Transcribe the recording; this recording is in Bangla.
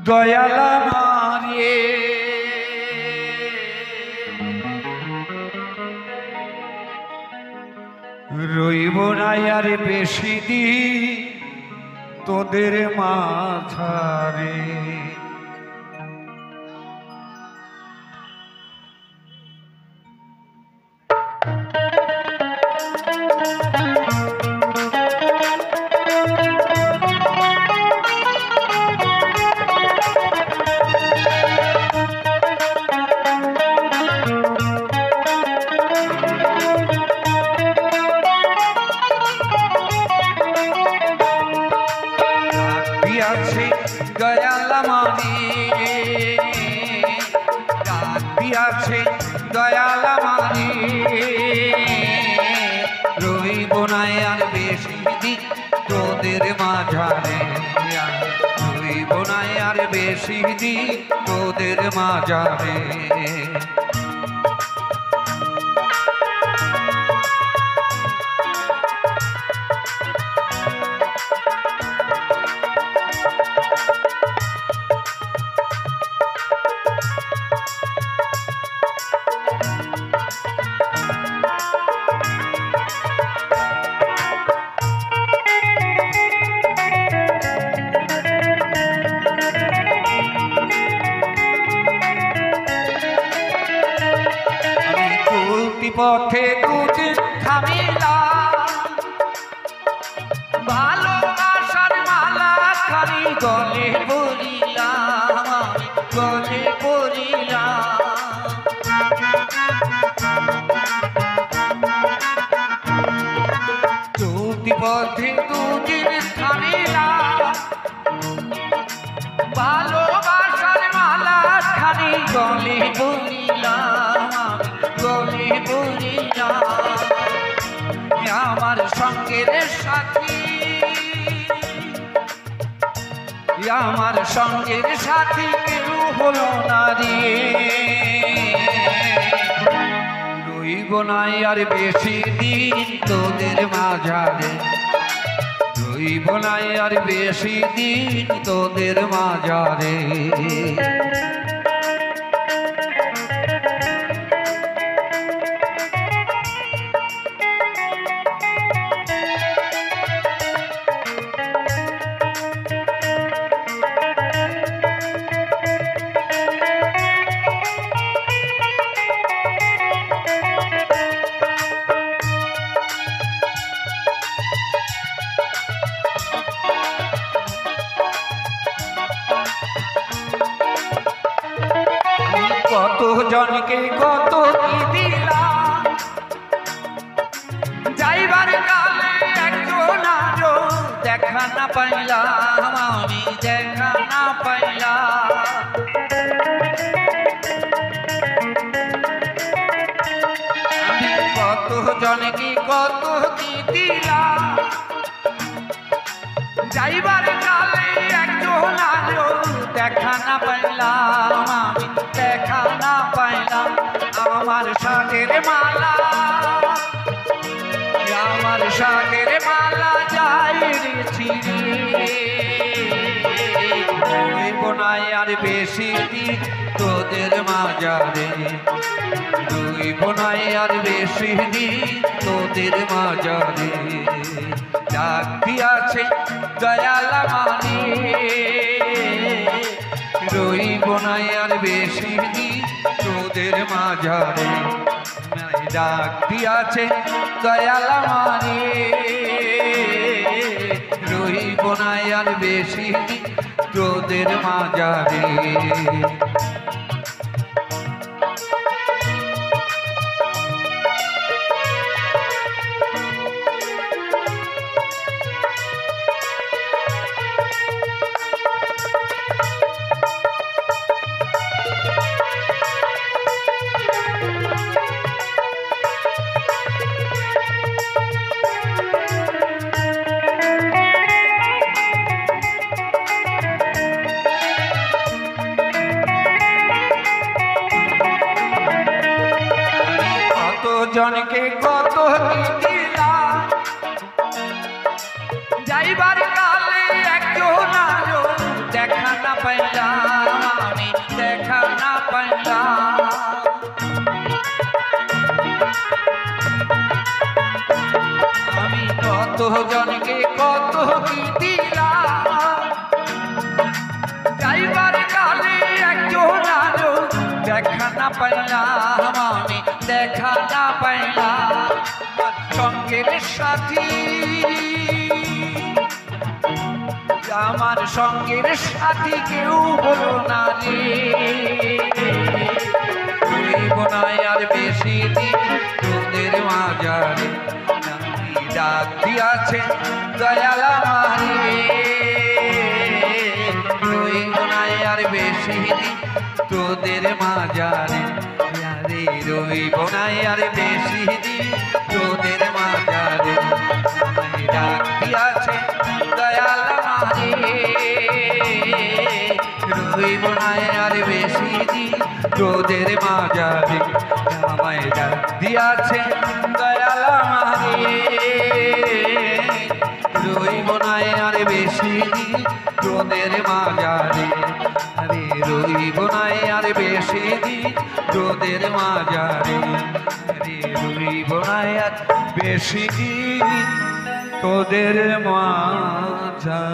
দয়াল আমারে রইব না আর বেশি দিন তোদের মাঝারে। দয়াল আমারে ডাক দিয়াছে, দয়াল আমারে রইব না আর বেশি দিন তোদের মাঝারে, রইব না আর বেশি দিন তোদের মাঝারে। পথে দুদিন থামিলা ভালোবাসার মালা খালি গলে পড়িলাম, গলে পড়িলাম। চলতি পথে দুদিন থামিলা ভালোবাসার মালা খালি গলে পড়িলাম, গলে পড়িলাম। আমার সঙ্গের সাথী, আমার সঙ্গের সাথী কেউ হলো না রে, রইব না আর বেশি দিন তোদের মাঝারে, রইব না আর বেশি দিন তোদের মাঝারে। কত জনকে কত কি দিলাম, যাইবার কালে একজন আজও দেখা না পাইলাম, আমি দেখা না পাইলাম। আমি কত জনকে কত কি দিলাম, যাইবার কালে একজন আজও দেখা না পাইলাম, আমি দেখা না পাইলাম। আমার শাকের মালা, আমার শাকের মালা যাই রে ছিঁড়ে, রইব না আর বেশি দিন তোদের মাঝারে, রইব না আর বেশি দিন তোদের মাঝারে। ডাক দিয়াছে দয়াল আমারে রইব না আর বেশি দিন তোদের মাঝারে, ডাক দিয়াছে দয়াল আমারে রইব না আর বেশি দিন তোদের মাঝারে। জনকে কত দিলাম, যাইবার কালে একজন আজও দেখা না পাইলাম, পাইলাম আমি, দেখা না পাইলাম সঙ্গের সাথী, আমার সঙ্গের সাথী কেউ হলো না রে। রইব না আর বেশি দিন তোদের মাঝারে, ডাক দিয়াছে দয়াল আমারে। রইব না আর বেশি দিন তোদের মাঝারে, আরে রইব না আর বেশি দিন তোদের মাঝারে, ডাক দিয়াছে দয়াল আমারে। রইব না আর বেশি দিন তোদের মাঝারে, আমায় ডাক দিয়াছে দয়াল আমারে। রইব না আর বেশি দিন তোদের মাঝারে, আরে রইব না আর বেশি দিন তোদের মাঝারে, আরে রইব না আর বেশি দিন তোদের মাঝারে।